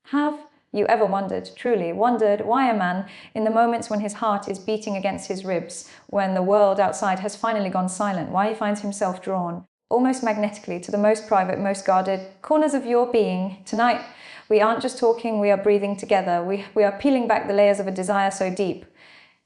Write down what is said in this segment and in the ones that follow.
Have you ever wondered, truly wondered, why a man, in the moments when his heart is beating against his ribs, when the world outside has finally gone silent, why he finds himself drawn, almost magnetically, to the most private, most guarded corners of your being? Tonight, we aren't just talking, we are breathing together. We are peeling back the layers of a desire so deep,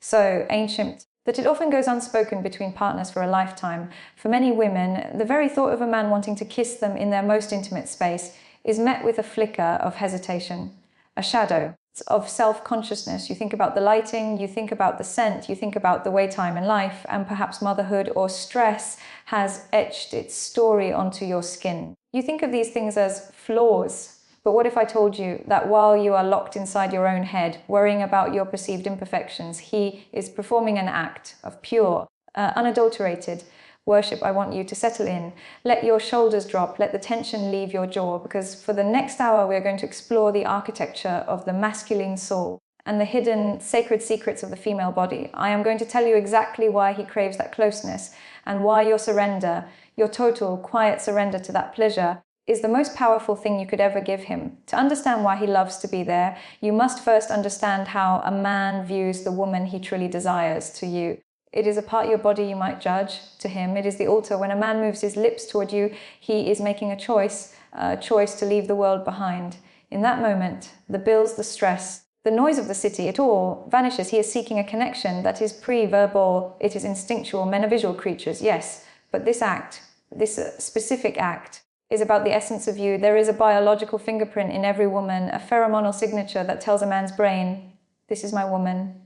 so ancient, that it often goes unspoken between partners for a lifetime. For many women, the very thought of a man wanting to kiss them in their most intimate space is met with a flicker of hesitation, a shadow of self-consciousness. You think about the lighting, you think about the scent, you think about the way time in life and perhaps motherhood or stress has etched its story onto your skin. You think of these things as flaws. But what if I told you that while you are locked inside your own head, worrying about your perceived imperfections, he is performing an act of pure, unadulterated worship? I want you to settle in. Let your shoulders drop. Let the tension leave your jaw, because for the next hour, we are going to explore the architecture of the masculine soul and the hidden sacred secrets of the female body. I am going to tell you exactly why he craves that closeness and why your surrender, your total, quiet surrender to that pleasure, is the most powerful thing you could ever give him. To understand why he loves to be there, you must first understand how a man views the woman he truly desires to you. It is a part of your body you might judge. To him, it is the altar. When a man moves his lips toward you, he is making a choice to leave the world behind. In that moment, the bills, the stress, the noise of the city, it all vanishes. He is seeking a connection that is pre-verbal, it is instinctual. Men are visual creatures, yes, but this act, this specific act, is about the essence of you. There is a biological fingerprint in every woman, a pheromonal signature that tells a man's brain, this is my woman,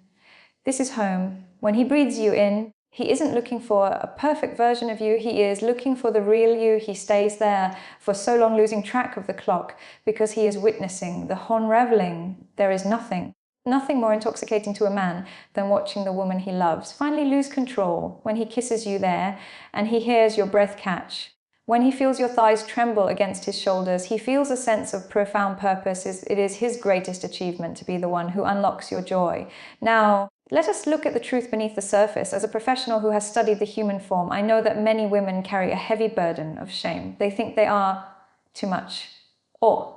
this is home. When he breathes you in, he isn't looking for a perfect version of you, he is looking for the real you. He stays there for so long, losing track of the clock, because he is witnessing the unraveling. There is nothing more intoxicating to a man than watching the woman he loves finally lose control. When he kisses you there and he hears your breath catch, when he feels your thighs tremble against his shoulders, he feels a sense of profound purpose. It is his greatest achievement to be the one who unlocks your joy. Now, let us look at the truth beneath the surface. As a professional who has studied the human form, I know that many women carry a heavy burden of shame. They think they are too much or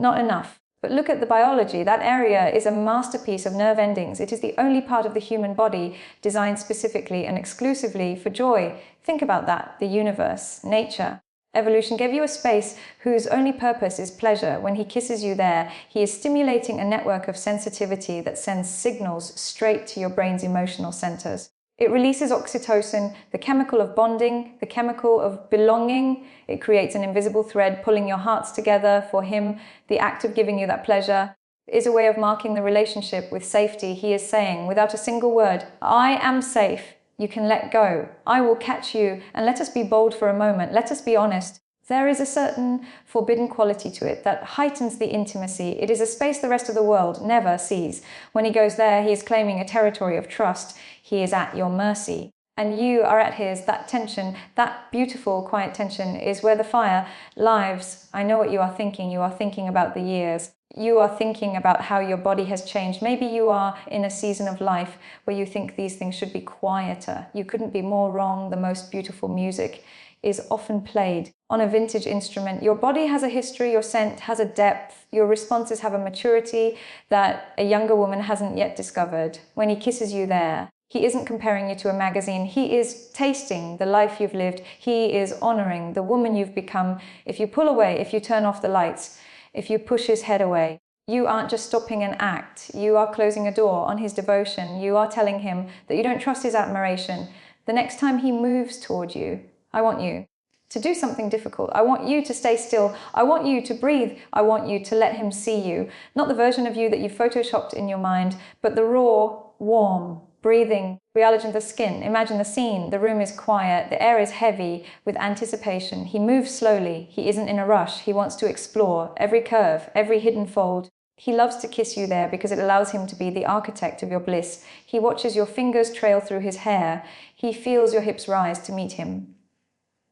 not enough. But look at the biology. That area is a masterpiece of nerve endings. It is the only part of the human body designed specifically and exclusively for joy. Think about that. The universe, nature, evolution gave you a space whose only purpose is pleasure. When he kisses you there, he is stimulating a network of sensitivity that sends signals straight to your brain's emotional centers. It releases oxytocin, the chemical of bonding, the chemical of belonging. It creates an invisible thread pulling your hearts together. For him, the act of giving you that pleasure is a way of marking the relationship with safety. He is saying, without a single word, I am safe. You can let go. I will catch you. And let us be bold for a moment. Let us be honest. There is a certain forbidden quality to it that heightens the intimacy. It is a space the rest of the world never sees. When he goes there, he is claiming a territory of trust. He is at your mercy. And you are at his. That tension, that beautiful, quiet tension is where the fire lives. I know what you are thinking. You are thinking about the years. You are thinking about how your body has changed. Maybe you are in a season of life where you think these things should be quieter. You couldn't be more wrong. The most beautiful music is often played on a vintage instrument. Your body has a history, your scent has a depth, your responses have a maturity that a younger woman hasn't yet discovered. When he kisses you there, he isn't comparing you to a magazine. He is tasting the life you've lived. He is honoring the woman you've become. If you pull away, if you turn off the lights, if you push his head away, you aren't just stopping an act. You are closing a door on his devotion. You are telling him that you don't trust his admiration. The next time he moves toward you, I want you to do something difficult. I want you to stay still. I want you to breathe. I want you to let him see you. Not the version of you that you photoshopped in your mind, but the raw, warm, breathing reality of the skin. Imagine the scene. The room is quiet. The air is heavy with anticipation. He moves slowly. He isn't in a rush. He wants to explore every curve, every hidden fold. He loves to kiss you there because it allows him to be the architect of your bliss. He watches your fingers trail through his hair. He feels your hips rise to meet him.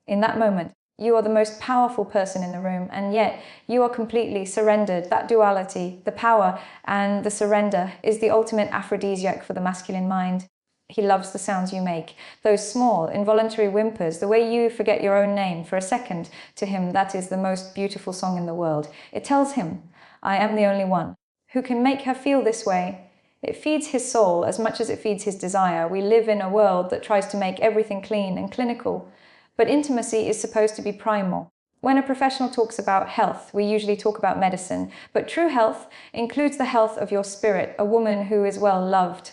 In that moment, you are the most powerful person in the room, and yet you are completely surrendered. That duality, the power and the surrender, is the ultimate aphrodisiac for the masculine mind. He loves the sounds you make, those small, involuntary whimpers, the way you forget your own name for a second. To him, that is the most beautiful song in the world. It tells him, I am the only one who can make her feel this way. It feeds his soul as much as it feeds his desire. We live in a world that tries to make everything clean and clinical, but intimacy is supposed to be primal. When a professional talks about health, we usually talk about medicine, but true health includes the health of your spirit, a woman who is well loved,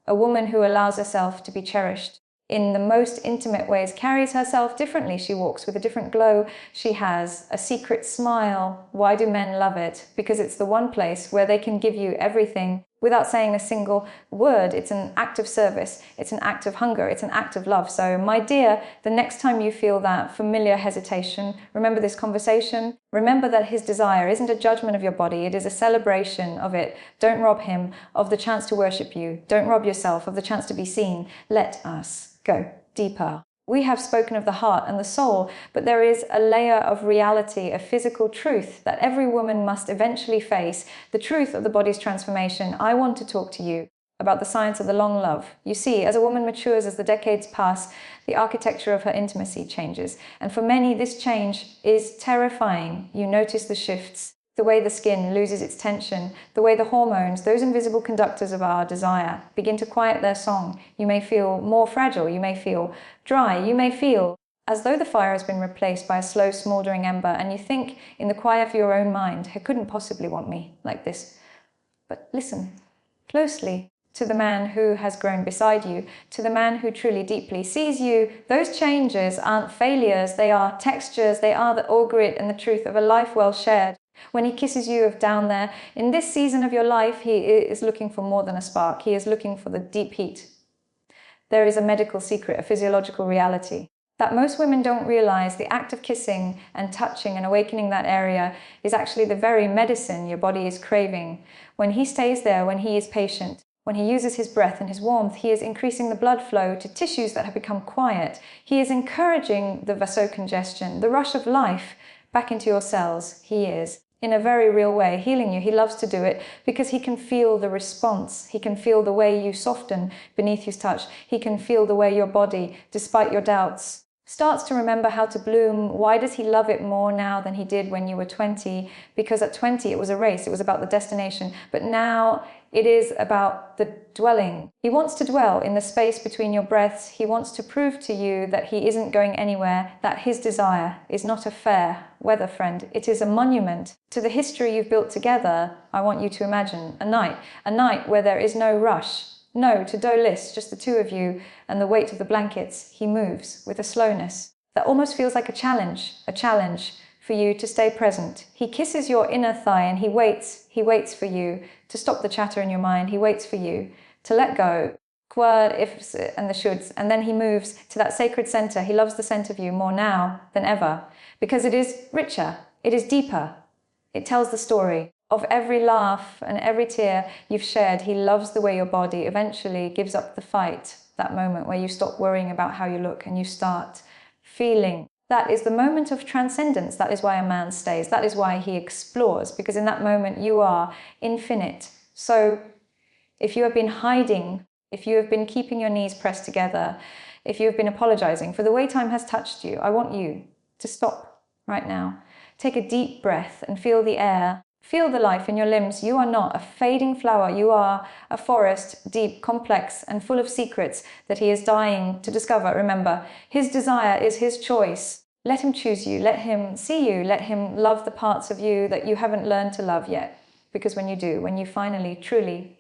a woman who allows herself to be cherished in the most intimate ways, carries herself differently. She walks with a different glow. She has a secret smile. Why do men love it? Because it's the one place where they can give you everything without saying a single word. It's an act of service. It's an act of hunger. It's an act of love. So, my dear, the next time you feel that familiar hesitation, remember this conversation. Remember that his desire isn't a judgment of your body. It is a celebration of it. Don't rob him of the chance to worship you. Don't rob yourself of the chance to be seen. Let us go deeper. We have spoken of the heart and the soul, but there is a layer of reality, a physical truth that every woman must eventually face, the truth of the body's transformation. I want to talk to you about the science of the long love. You see, as a woman matures, as the decades pass, the architecture of her intimacy changes. And for many, this change is terrifying. You notice the shifts, the way the skin loses its tension, the way the hormones, those invisible conductors of our desire, begin to quiet their song. You may feel more fragile, you may feel dry, you may feel as though the fire has been replaced by a slow smoldering ember, and you think in the quiet of your own mind, he couldn't possibly want me like this. But listen closely to the man who has grown beside you, to the man who truly deeply sees you. Those changes aren't failures, they are textures, they are the augurate and the truth of a life well shared. When he kisses you of down there, in this season of your life, he is looking for more than a spark. He is looking for the deep heat. There is a medical secret, a physiological reality that most women don't realize. The act of kissing and touching and awakening that area is actually the very medicine your body is craving. When he stays there, when he is patient, when he uses his breath and his warmth, he is increasing the blood flow to tissues that have become quiet. He is encouraging the vasocongestion, the rush of life back into your cells. He is, in a very real way, healing you. He loves to do it because he can feel the response. He can feel the way you soften beneath his touch. He can feel the way your body, despite your doubts, starts to remember how to bloom. Why does he love it more now than he did when you were 20? Because at 20 it was a race, it was about the destination. But now it is about the dwelling. He wants to dwell in the space between your breaths. He wants to prove to you that he isn't going anywhere, that his desire is not a fair weather friend. It is a monument to the history you've built together. I want you to imagine a night where there is no rush. No, to do list, just the two of you and the weight of the blankets. He moves with a slowness that almost feels like a challenge for you to stay present. He kisses your inner thigh and he waits for you to stop the chatter in your mind. He waits for you to let go, what ifs and the shoulds, and then he moves to that sacred center. He loves the scent of you more now than ever because it is richer, it is deeper. It tells the story of every laugh and every tear you've shared. He loves the way your body eventually gives up the fight, that moment where you stop worrying about how you look and you start feeling. That is the moment of transcendence. That is why a man stays. That is why he explores, because in that moment you are infinite. So if you have been hiding, if you have been keeping your knees pressed together, if you have been apologizing for the way time has touched you, I want you to stop right now. Take a deep breath and feel the air. Feel the life in your limbs. You are not a fading flower. You are a forest, deep, complex, and full of secrets that he is dying to discover. Remember, his desire is his choice. Let him choose you. Let him see you. Let him love the parts of you that you haven't learned to love yet. Because when you do, when you finally, truly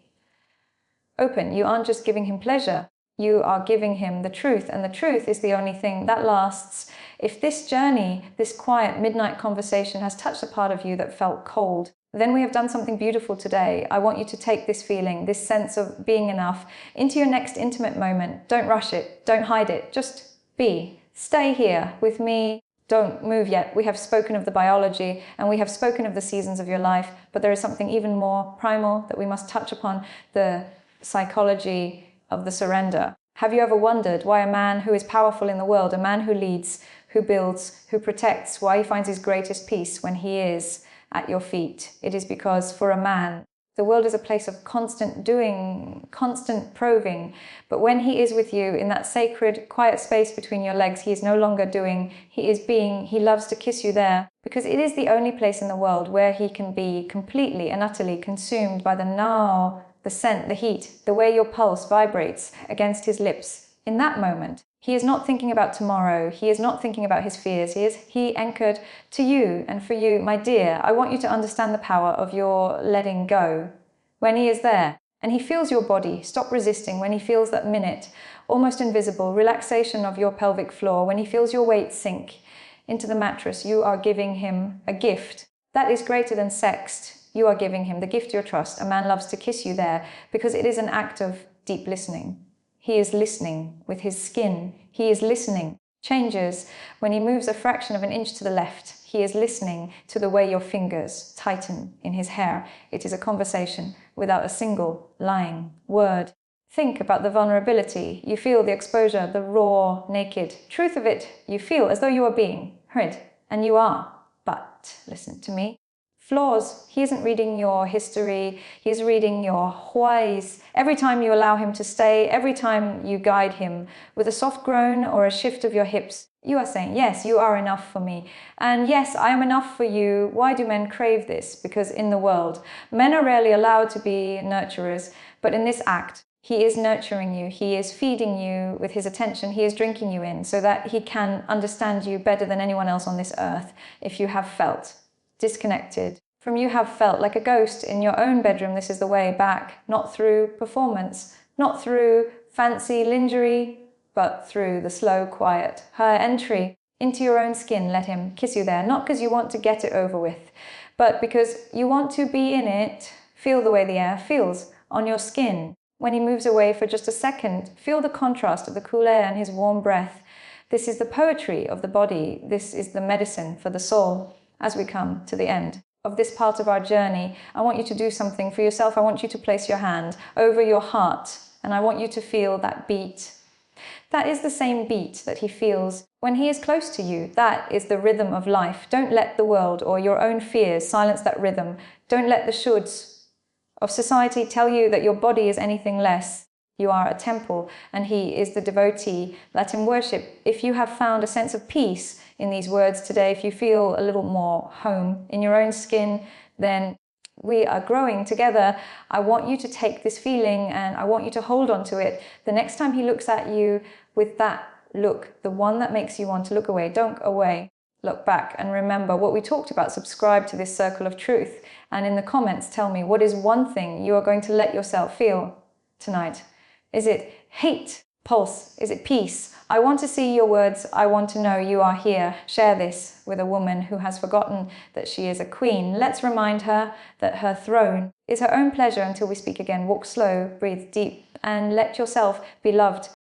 open, you aren't just giving him pleasure. You are giving him the truth, and the truth is the only thing that lasts. If this journey, this quiet midnight conversation has touched a part of you that felt cold, then we have done something beautiful today. I want you to take this feeling, this sense of being enough, into your next intimate moment. Don't rush it. Don't hide it. Just be. Stay here with me. Don't move yet. We have spoken of the biology and we have spoken of the seasons of your life, but there is something even more primal that we must touch upon, the psychology of the surrender. Have you ever wondered why a man who is powerful in the world, a man who leads, who builds, who protects, why he finds his greatest peace when he is at your feet? It is because for a man, The world is a place of constant doing, constant probing. But when he is with you in that sacred, quiet space between your legs, he is no longer doing, he is being. He loves to kiss you there, because it is the only place in the world where he can be completely and utterly consumed by the now, the scent, the heat, the way your pulse vibrates against his lips. In that moment, he is not thinking about tomorrow. He is not thinking about his fears. He anchored to you and for you, my dear. I want you to understand the power of your letting go. When he is there and he feels your body, stop resisting. When he feels that minute, almost invisible, relaxation of your pelvic floor, when he feels your weight sink into the mattress, you are giving him a gift that is greater than sex. You are giving him the gift of your trust. A man loves to kiss you there because it is an act of deep listening. He is listening with his skin. He is listening. Changes when he moves a fraction of an inch to the left. He is listening to the way your fingers tighten in his hair. It is a conversation without a single lying word. Think about the vulnerability. You feel the exposure, the raw, naked truth of it. You feel as though you are being heard, and you are. But listen to me. Flaws. He isn't reading your history. He's reading your whys. Every time you allow him to stay, every time you guide him with a soft groan or a shift of your hips, you are saying, yes, you are enough for me. And yes, I am enough for you. Why do men crave this? Because in the world, men are rarely allowed to be nurturers. But in this act, he is nurturing you. He is feeding you with his attention. He is drinking you in so that he can understand you better than anyone else on this earth. If you have felt disconnected from, you have felt like a ghost in your own bedroom, this is the way back, not through performance, not through fancy lingerie, but through the slow, quiet, her entry into your own skin. Let him kiss you there, not because you want to get it over with, but because you want to be in it. Feel the way the air feels on your skin. When he moves away for just a second, feel the contrast of the cool air and his warm breath. This is the poetry of the body. This is the medicine for the soul. As we come to the end of this part of our journey, I want you to do something for yourself. I want you to place your hand over your heart, and I want you to feel that beat. That is the same beat that he feels when he is close to you. That is the rhythm of life. Don't let the world or your own fears silence that rhythm. Don't let the shoulds of society tell you that your body is anything less. You are a temple, and he is the devotee. Let him worship. If you have found a sense of peace in these words today, if you feel a little more home in your own skin, then we are growing together. I want you to take this feeling and I want you to hold on to it. The next time he looks at you with that look, the one that makes you want to look away, don't go away. Look back and remember what we talked about. Subscribe to this circle of truth. And in the comments, tell me, what is one thing you are going to let yourself feel tonight? Is it hate, pulse? Is it peace? I want to see your words. I want to know you are here. Share this with a woman who has forgotten that she is a queen. Let's remind her that her throne is her own pleasure. Until we speak again, walk slow, breathe deep, and let yourself be loved